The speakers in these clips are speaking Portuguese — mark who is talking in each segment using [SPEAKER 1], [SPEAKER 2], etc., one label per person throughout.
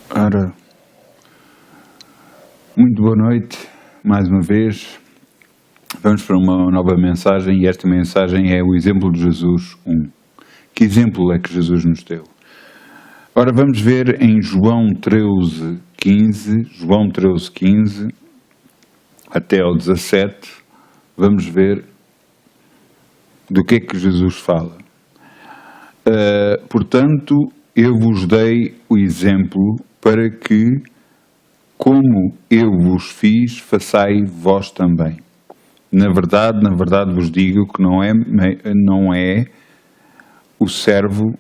[SPEAKER 1] Ora, muito boa noite, mais uma vez. Vamos para uma nova mensagem e esta mensagem é o exemplo de Jesus 1. Que exemplo é que Jesus nos deu? Ora, vamos ver em João 13:15 até ao 17, vamos ver do que é que Jesus fala. Portanto, eu vos dei o exemplo para que, como eu vos fiz, façai vós também. Na verdade vos digo que não é o servo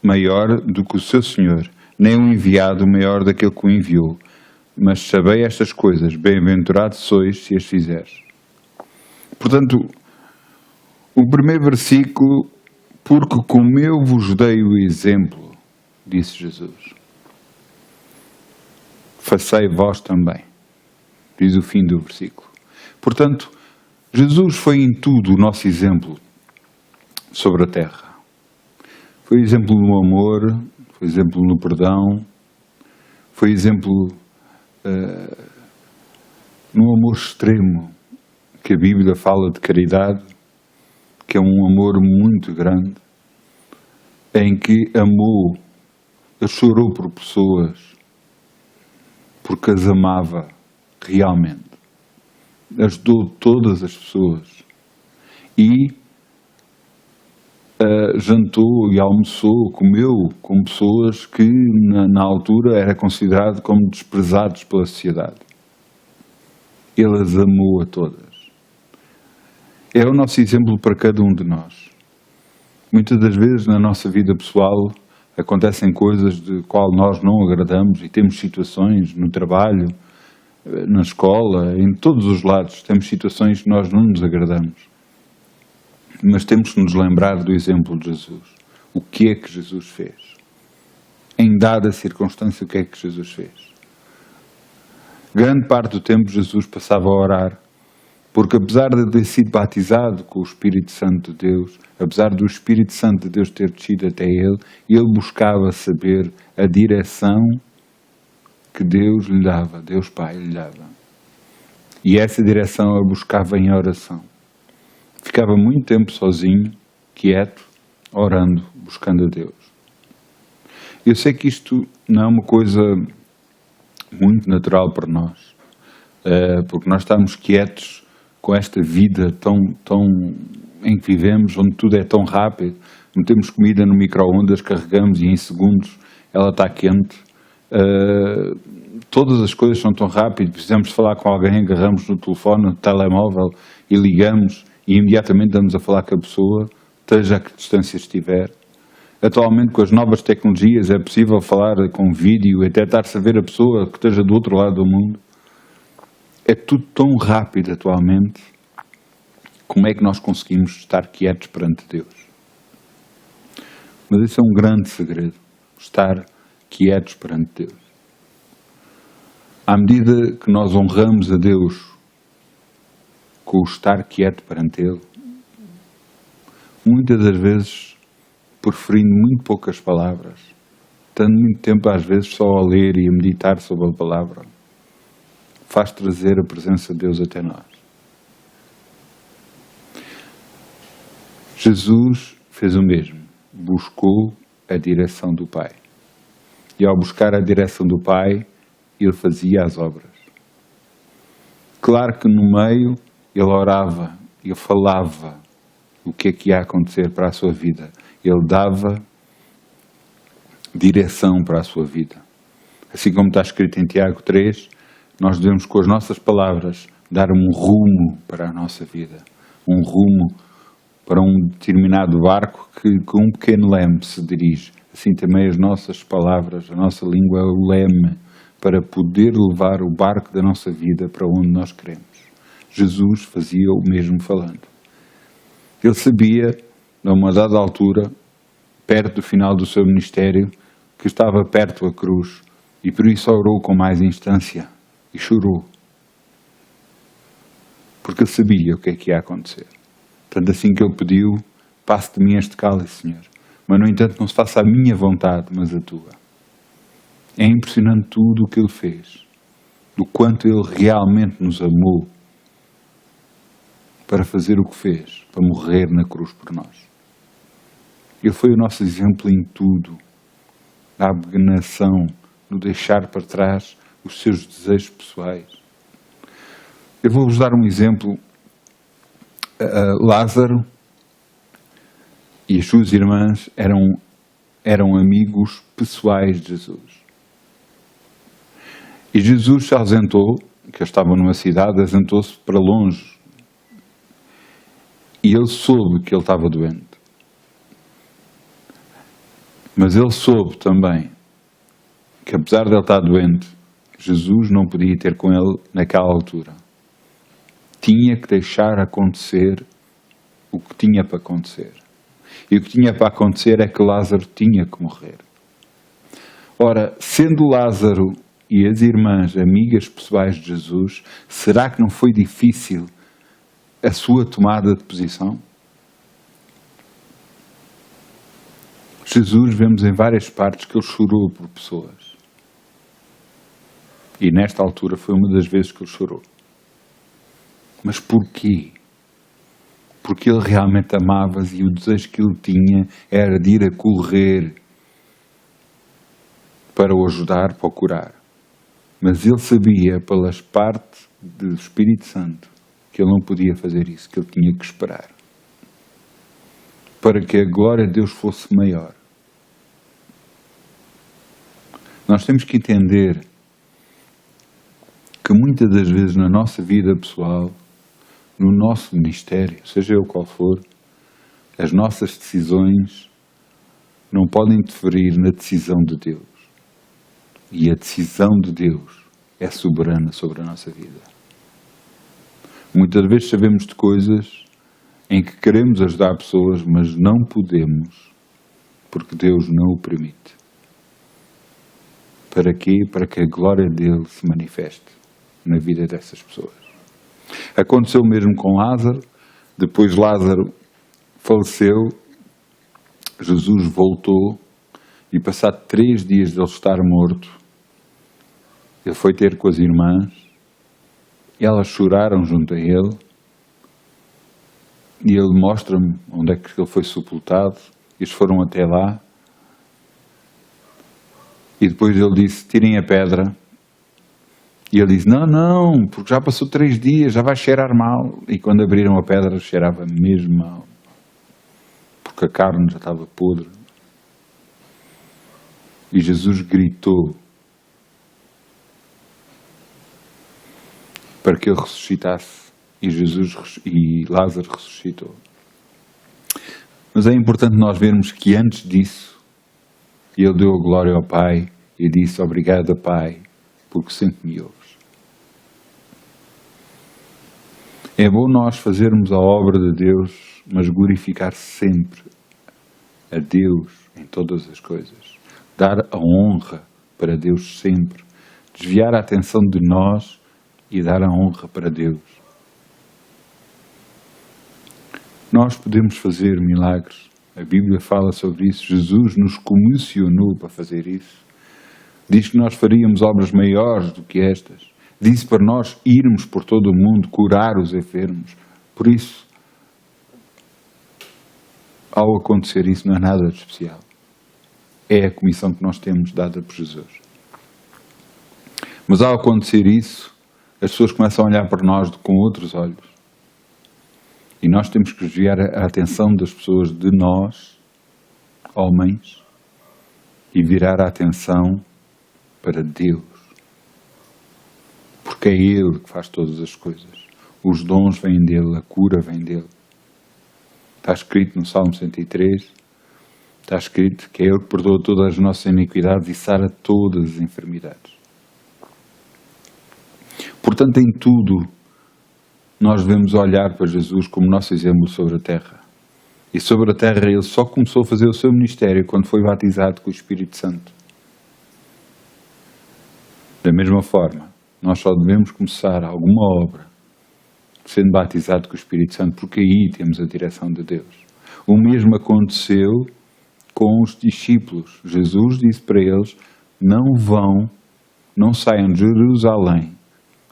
[SPEAKER 1] maior do que o seu senhor, nem o enviado maior daquele que o enviou. Mas sabei estas coisas, bem-aventurados sois se as fizeres. Portanto, o primeiro versículo, porque como eu vos dei o exemplo, disse Jesus, façai vós também, diz o fim do versículo. Portanto, Jesus foi em tudo o nosso exemplo sobre a terra. Foi exemplo no amor, foi exemplo no perdão, foi exemplo no amor extremo, que a Bíblia fala de caridade, que é um amor muito grande, em que amou, ele chorou por pessoas, porque as amava realmente. Ajudou todas as pessoas e jantou e almoçou, comeu com pessoas que na altura era considerado como desprezados pela sociedade. Ele as amou a todas. É o nosso exemplo para cada um de nós. Muitas das vezes na nossa vida pessoal acontecem coisas de qual nós não agradamos e temos situações no trabalho, na escola, em todos os lados, temos situações que nós não nos agradamos. Mas temos que nos lembrar do exemplo de Jesus. O que é que Jesus fez? Em dada circunstância, o que é que Jesus fez? Grande parte do tempo Jesus passava a orar, porque apesar de ter sido batizado com o Espírito Santo de Deus, apesar do Espírito Santo de Deus ter descido até ele buscava saber a direção que Deus lhe dava, Deus Pai lhe dava. E essa direção a buscava em oração. Ficava muito tempo sozinho, quieto, orando, buscando a Deus. Eu sei que isto não é uma coisa muito natural para nós, porque nós estamos quietos com esta vida tão em que vivemos, onde tudo é tão rápido. Metemos comida no micro-ondas, carregamos e em segundos ela está quente. Todas as coisas são tão rápidas, precisamos falar com alguém, agarramos no telefone, no telemóvel e ligamos e imediatamente estamos a falar com a pessoa, esteja a que distância estiver. Atualmente, com as novas tecnologias, é possível falar com vídeo, até estar-se a ver a pessoa que esteja do outro lado do mundo. É tudo tão rápido atualmente. Como é que nós conseguimos estar quietos perante Deus? Mas esse é um grande segredo, estar quietos perante Deus. À medida que nós honramos a Deus com o estar quieto perante Ele, muitas das vezes preferindo muito poucas palavras, estando muito tempo às vezes só a ler e a meditar sobre a palavra, faz trazer a presença de Deus até nós. Jesus fez o mesmo, buscou a direção do Pai. E ao buscar a direção do Pai, ele fazia as obras. Claro que no meio ele orava, ele falava o que é que ia acontecer para a sua vida. Ele dava direção para a sua vida. Assim como está escrito em Tiago 3, nós devemos com as nossas palavras dar um rumo para a nossa vida. Um rumo para um determinado barco que com um pequeno leme se dirige. Assim também as nossas palavras, a nossa língua é o leme para poder levar o barco da nossa vida para onde nós queremos. Jesus fazia o mesmo falando. Ele sabia, a uma dada altura, perto do final do seu ministério, que estava perto da cruz e por isso orou com mais instância e chorou. Porque ele sabia o que é que ia acontecer. Tanto assim que ele pediu, passe de mim este cálice, Senhor. Mas, no entanto, não se faça a minha vontade, mas a tua. É impressionante tudo o que Ele fez, do quanto Ele realmente nos amou para fazer o que fez, para morrer na cruz por nós. Ele foi o nosso exemplo em tudo, na abnegação, no deixar para trás os seus desejos pessoais. Eu vou-vos dar um exemplo. Lázaro e as suas irmãs eram amigos pessoais de Jesus. E Jesus se ausentou, que estava numa cidade, ausentou-se para longe. E ele soube que ele estava doente. Mas ele soube também que, apesar de ele estar doente, Jesus não podia ter com ele naquela altura. Tinha que deixar acontecer o que tinha para acontecer. E o que tinha para acontecer é que Lázaro tinha que morrer. Ora, sendo Lázaro e as irmãs amigas pessoais de Jesus, será que não foi difícil a sua tomada de posição? Jesus, vemos em várias partes que ele chorou por pessoas. E nesta altura foi uma das vezes que ele chorou. Mas porquê? Porque ele realmente amava e o desejo que ele tinha era de ir a correr para o ajudar, para o curar. Mas ele sabia, pelas partes do Espírito Santo, que ele não podia fazer isso, que ele tinha que esperar. Para que a glória de Deus fosse maior. Nós temos que entender que muitas das vezes na nossa vida pessoal, no nosso ministério, seja ele qual for, as nossas decisões não podem interferir na decisão de Deus. E a decisão de Deus é soberana sobre a nossa vida. Muitas vezes sabemos de coisas em que queremos ajudar pessoas, mas não podemos, porque Deus não o permite. Para quê? Para que a glória dele se manifeste na vida dessas pessoas. Aconteceu o mesmo com Lázaro. Depois Lázaro faleceu, Jesus voltou e, passado 3 dias de ele estar morto, ele foi ter com as irmãs e elas choraram junto a ele e ele mostra-me onde é que ele foi sepultado. Eles foram até lá e depois ele disse: tirem a pedra. E ele disse: não, porque já passou 3 dias, já vai cheirar mal. E quando abriram a pedra, cheirava mesmo mal. Porque a carne já estava podre. E Jesus gritou para que ele ressuscitasse. E Lázaro ressuscitou. Mas é importante nós vermos que antes disso, ele deu a glória ao Pai e disse: obrigado, Pai, porque sempre me ouves. É bom nós fazermos a obra de Deus, mas glorificar sempre a Deus em todas as coisas. Dar a honra para Deus sempre. Desviar a atenção de nós e dar a honra para Deus. Nós podemos fazer milagres. A Bíblia fala sobre isso. Jesus nos comissionou para fazer isso. Diz que nós faríamos obras maiores do que estas. Disse para nós irmos por todo o mundo, curar os enfermos. Por isso, ao acontecer isso, não é nada de especial. É a comissão que nós temos dada por Jesus. Mas ao acontecer isso, as pessoas começam a olhar para nós com outros olhos. E nós temos que desviar a atenção das pessoas de nós, homens, e virar a atenção para Deus. Porque é Ele que faz todas as coisas. Os dons vêm dEle, a cura vem dEle. Está escrito no Salmo 103, está escrito que é Ele que perdoa todas as nossas iniquidades e sara todas as enfermidades. Portanto, em tudo, nós devemos olhar para Jesus como nosso exemplo sobre a terra. E sobre a terra Ele só começou a fazer o seu ministério quando foi batizado com o Espírito Santo. Da mesma forma, nós só devemos começar alguma obra sendo batizado com o Espírito Santo, porque aí temos a direção de Deus. O mesmo aconteceu com os discípulos. Jesus disse para eles: não saiam de Jerusalém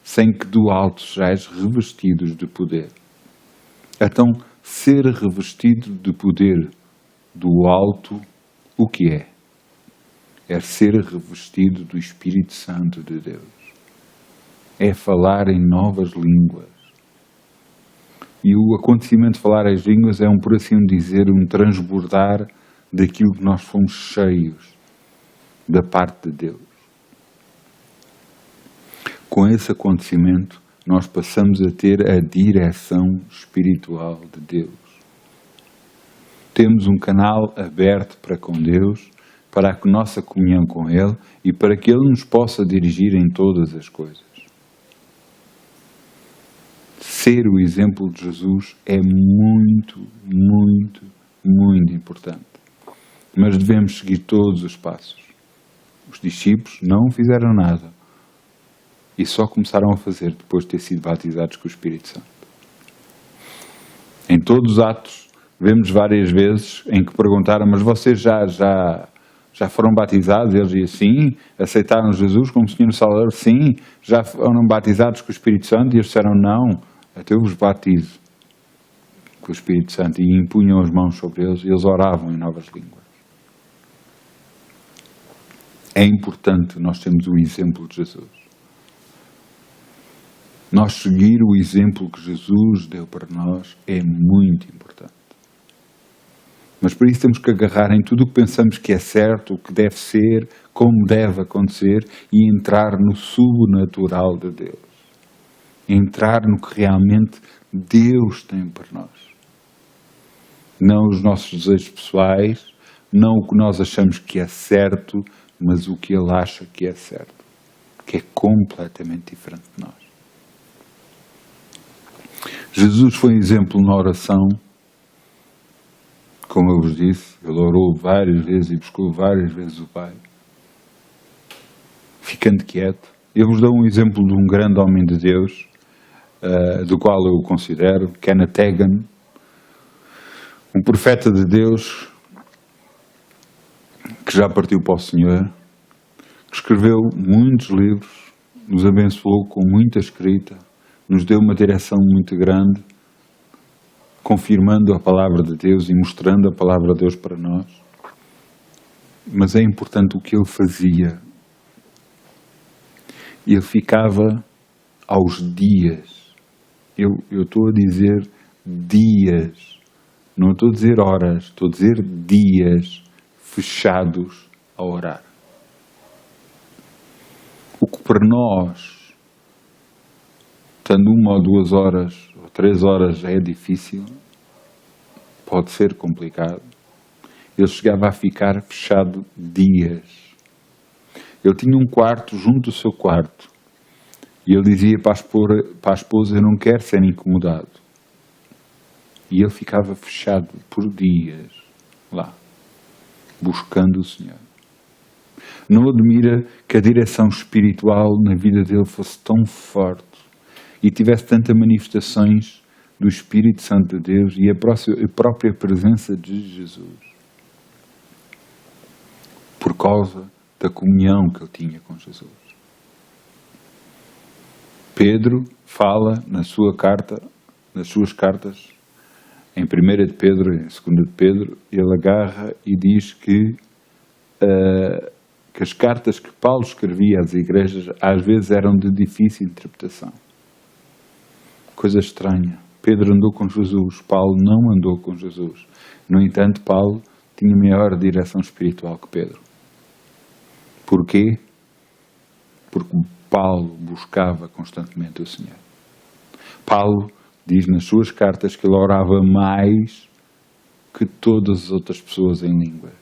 [SPEAKER 1] sem que do alto sejais revestidos de poder. Então, ser revestido de poder do alto, o que é? É ser revestido do Espírito Santo de Deus. É falar em novas línguas. E o acontecimento de falar as línguas é por assim dizer, transbordar daquilo que nós fomos cheios da parte de Deus. Com esse acontecimento, nós passamos a ter a direção espiritual de Deus. Temos um canal aberto para com Deus, para a nossa comunhão com Ele e para que Ele nos possa dirigir em todas as coisas. Ser o exemplo de Jesus é muito, muito, muito importante. Mas devemos seguir todos os passos. Os discípulos não fizeram nada e só começaram a fazer depois de ter sido batizados com o Espírito Santo. Em todos os Atos, vemos várias vezes em que perguntaram, mas vocês já foram batizados? Eles diziam, sim. Aceitaram Jesus como Senhor e Salvador? Sim. Já foram batizados com o Espírito Santo? E eles disseram, não. Até eu vos batizo com o Espírito Santo. E impunham as mãos sobre eles e eles oravam em novas línguas. É importante nós termos o exemplo de Jesus. Nós seguir o exemplo que Jesus deu para nós é muito importante. Mas para isso temos que agarrar em tudo o que pensamos que é certo, o que deve ser, como deve acontecer e entrar no sobrenatural de Deus. Entrar no que realmente Deus tem para nós. Não os nossos desejos pessoais, não o que nós achamos que é certo, mas o que Ele acha que é certo. Que é completamente diferente de nós. Jesus foi um exemplo na oração. Como eu vos disse, Ele orou várias vezes e buscou várias vezes o Pai. Ficando quieto. Eu vos dou um exemplo de um grande homem de Deus, do qual eu o considero, Kenneth Hagin, um profeta de Deus, que já partiu para o Senhor, que escreveu muitos livros, nos abençoou com muita escrita, nos deu uma direção muito grande, confirmando a palavra de Deus e mostrando a palavra de Deus para nós. Mas é importante o que ele fazia. Ele ficava aos dias. Eu estou a dizer dias. Não estou a dizer horas, estou a dizer dias fechados a orar. O que para nós, estando 1 ou 2 horas ou 3 horas já é difícil, pode ser complicado. Ele chegava a ficar fechado dias. Ele tinha um quarto junto ao seu quarto e ele dizia para a esposa, eu não quero ser incomodado. E ele ficava fechado por dias lá, buscando o Senhor. Não admira que a direção espiritual na vida dele fosse tão forte e tivesse tantas manifestações do Espírito Santo de Deus e a própria presença de Jesus. Por causa da comunhão que ele tinha com Jesus. Pedro fala nas suas cartas, em 1 de Pedro e em 2 de Pedro, ele agarra e diz que as cartas que Paulo escrevia às igrejas às vezes eram de difícil interpretação. Coisa estranha. Pedro andou com Jesus, Paulo não andou com Jesus. No entanto, Paulo tinha maior direção espiritual que Pedro. Porquê? Porque Paulo buscava constantemente o Senhor. Paulo diz nas suas cartas que ele orava mais que todas as outras pessoas em línguas.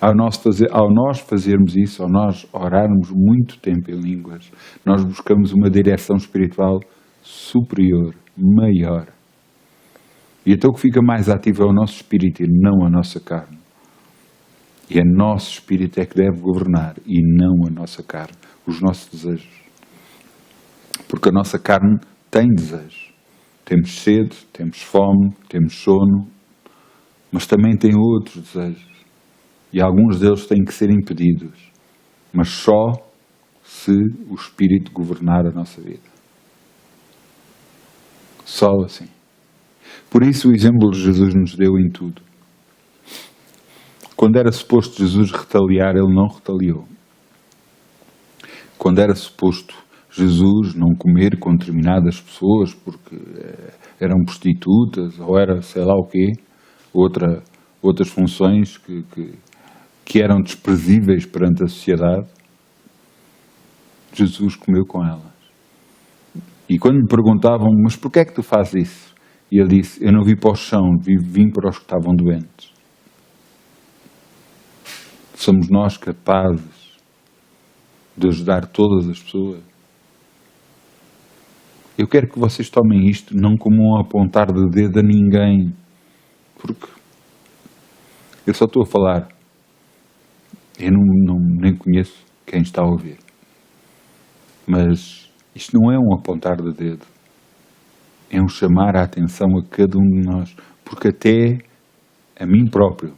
[SPEAKER 1] Ao nós fazermos isso, ao nós orarmos muito tempo em línguas, nós buscamos uma direção espiritual superior, maior. E então o que fica mais ativo é o nosso espírito e não a nossa carne. E o nosso espírito é que deve governar e não a nossa carne, os nossos desejos. Porque a nossa carne tem desejos. Temos sede, temos fome, temos sono, mas também tem outros desejos. E alguns deles têm que ser impedidos. mas só se o Espírito governar a nossa vida. Só assim. Por isso o exemplo de Jesus nos deu em tudo. Quando era suposto Jesus retaliar, ele não retaliou. Quando era suposto Jesus não comer com determinadas pessoas porque eram prostitutas ou era sei lá o quê, outras funções que eram desprezíveis perante a sociedade, Jesus comeu com elas. E quando lhe perguntavam, mas porquê é que tu fazes isso? E ele disse, eu não vim para o chão, vim para os que estavam doentes. Somos nós capazes de ajudar todas as pessoas? Eu quero que vocês tomem isto não como um apontar de dedo a ninguém, porque eu só estou a falar. Eu nem conheço quem está a ouvir. Mas isto não é um apontar de dedo. É um chamar a atenção a cada um de nós. Porque até a mim próprio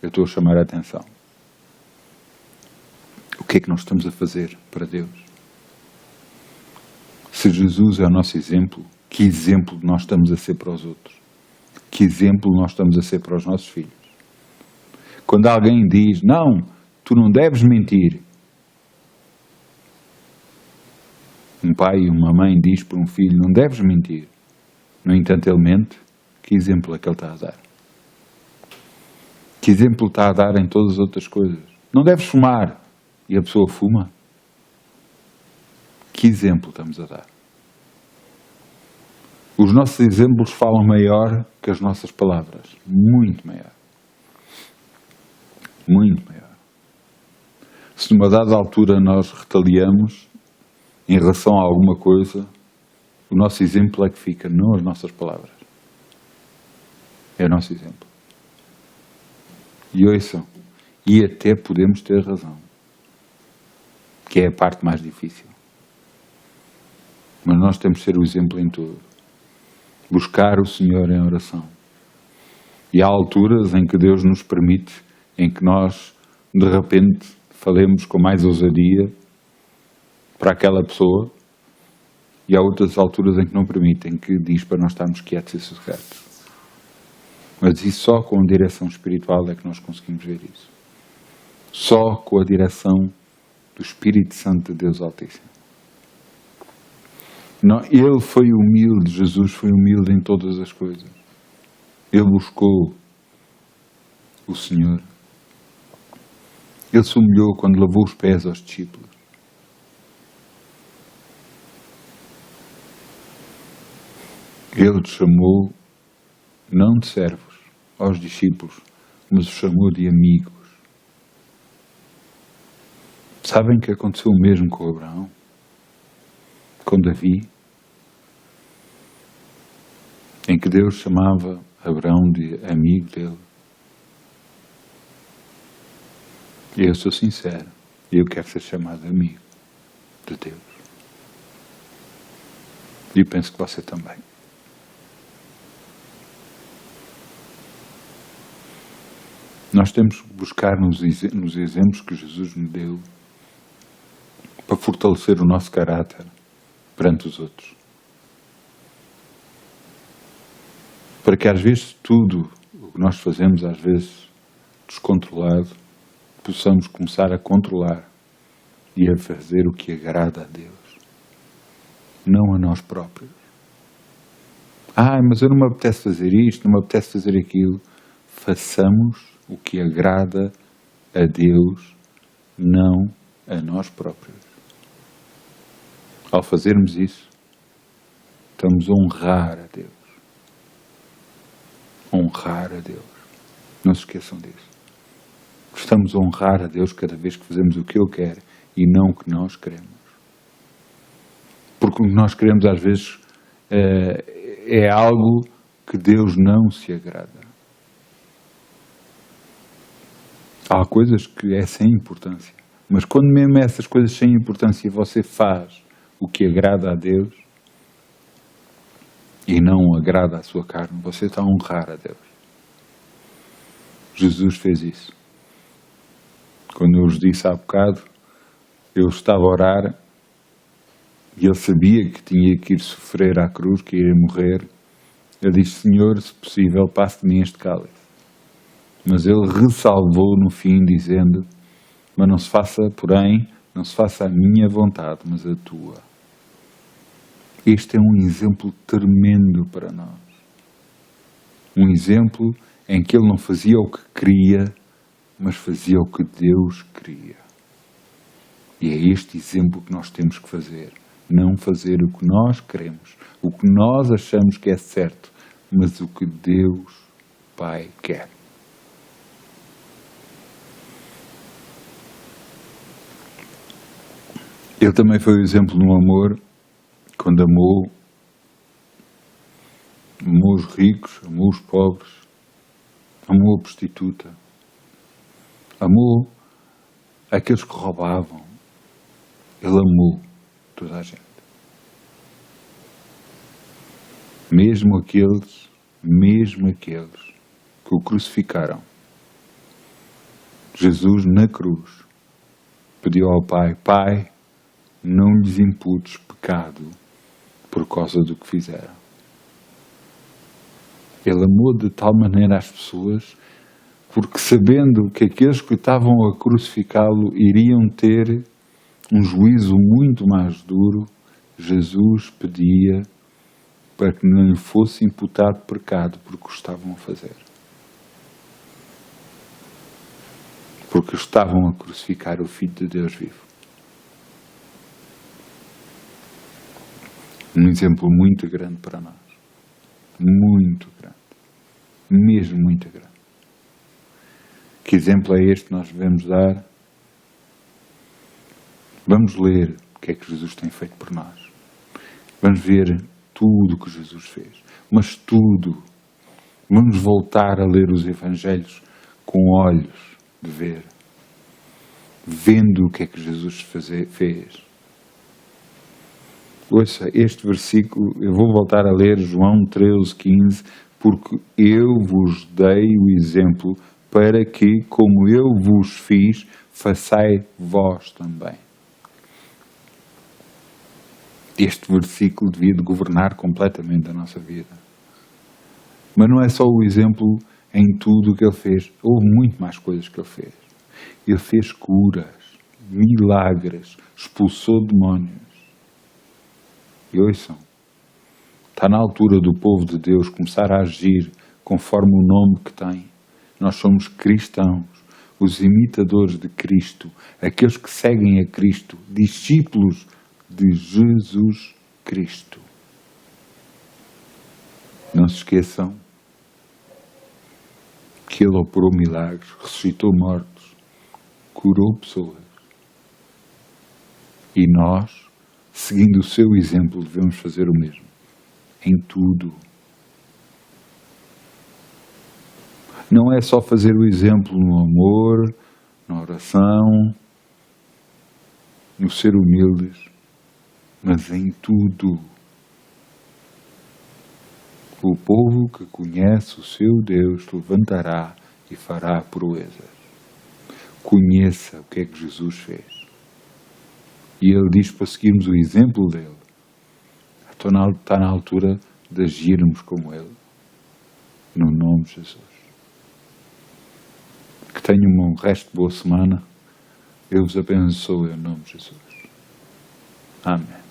[SPEAKER 1] eu estou a chamar a atenção. O que é que nós estamos a fazer para Deus? Se Jesus é o nosso exemplo, que exemplo nós estamos a ser para os outros? Que exemplo nós estamos a ser para os nossos filhos? Quando alguém diz, não, tu não deves mentir. Um pai e uma mãe diz para um filho, não deves mentir. No entanto, ele mente. Que exemplo é que ele está a dar? Que exemplo está a dar em todas as outras coisas? Não deves fumar. E a pessoa fuma. Que exemplo estamos a dar? Os nossos exemplos falam maior que as nossas palavras. Muito maior. Muito maior. Se numa dada altura nós retaliamos em relação a alguma coisa, o nosso exemplo é que fica, não as nossas palavras. É o nosso exemplo. E ouçam, e até podemos ter razão, que é a parte mais difícil. Mas nós temos de ser o exemplo em tudo. Buscar o Senhor em oração. E há alturas em que Deus nos permite, em que nós, de repente, falemos com mais ousadia para aquela pessoa, e há outras alturas em que não permitem, que diz para nós estarmos quietos e sossegados. Mas isso só com a direção espiritual é que nós conseguimos ver isso. Só com a direção do Espírito Santo de Deus Altíssimo. Não, ele foi humilde, Jesus foi humilde em todas as coisas. Ele buscou o Senhor. Ele se humilhou quando lavou os pés aos discípulos. Ele os chamou, não de servos, aos discípulos, mas os chamou de amigos. Sabem que aconteceu o mesmo com Abraão? Com Davi? Em que Deus chamava Abraão de amigo dele. E eu sou sincero, eu quero ser chamado amigo de Deus. E eu penso que você também. Nós temos que buscar nos exemplos que Jesus nos deu para fortalecer o nosso caráter perante os outros. Para que às vezes tudo o que nós fazemos, às vezes descontrolado, possamos começar a controlar e a fazer o que agrada a Deus, não a nós próprios. Mas eu não me apetece fazer isto, não me apetece fazer aquilo. Façamos o que agrada a Deus, não a nós próprios. Ao fazermos isso, estamos a honrar a Deus. Honrar a Deus. Não se esqueçam disso. Estamos a honrar a Deus cada vez que fazemos o que Ele quer e não o que nós queremos. Porque o que nós queremos às vezes é algo que Deus não se agrada. Há coisas que é sem importância. Mas quando mesmo essas coisas sem importância você faz o que agrada a Deus e não agrada à sua carne, você está a honrar a Deus. Jesus fez isso. Quando eu vos disse há bocado Ele estava a orar e ele sabia que tinha que ir sofrer à cruz, que ia morrer. Ele disse: Senhor, se possível, passe de mim este cálice. Mas ele ressalvou no fim, dizendo: mas não se faça, porém, não se faça a minha vontade, mas a tua. Este é um exemplo tremendo para nós. Um exemplo em que ele não fazia o que queria, mas fazia o que Deus queria. E é este exemplo que nós temos que fazer. Não fazer o que nós queremos, o que nós achamos que é certo, mas o que Deus Pai quer. Ele também foi o exemplo no amor, quando amou os ricos, amou os pobres, amou a prostituta, amou aqueles que roubavam. Ele amou toda a gente. Mesmo aqueles que o crucificaram. Jesus, na cruz, pediu ao Pai: Pai, não lhes imputes pecado por causa do que fizeram. Ele amou de tal maneira as pessoas, porque sabendo que aqueles que estavam a crucificá-lo iriam ter um juízo muito mais duro, Jesus pedia para que não lhe fosse imputado pecado porque o estavam a fazer. Porque estavam a crucificar o Filho de Deus vivo. Um exemplo muito grande para nós. Muito grande. Mesmo muito grande. Que exemplo é este que nós devemos dar? Vamos ler o que é que Jesus tem feito por nós. Vamos ver tudo o que Jesus fez. Mas tudo. Vamos voltar a ler os Evangelhos com olhos de ver. Vendo o que é que Jesus fez. Ouça, este versículo, eu vou voltar a ler João 13:15, porque eu vos dei o exemplo para que, como eu vos fiz, façai vós também. Este versículo devia de governar completamente a nossa vida. Mas não é só o exemplo em tudo o que ele fez. Houve muito mais coisas que ele fez. Ele fez curas, milagres, expulsou demónios. E ouçam, está na altura do povo de Deus começar a agir conforme o nome que tem. Nós somos cristãos, os imitadores de Cristo, aqueles que seguem a Cristo, discípulos de Jesus Cristo. Não se esqueçam que Ele operou milagres, ressuscitou mortos, curou pessoas. E nós, seguindo o seu exemplo, devemos fazer o mesmo. Em tudo. Não é só fazer o exemplo no amor, na oração, no ser humildes, mas em tudo. O povo que conhece o seu Deus levantará e fará proezas. Conheça o que é que Jesus fez. E ele diz para seguirmos o exemplo dele. Está na altura de agirmos como ele. No nome de Jesus. Que tenham um resto de boa semana. Eu vos abençoo em nome de Jesus. Amém.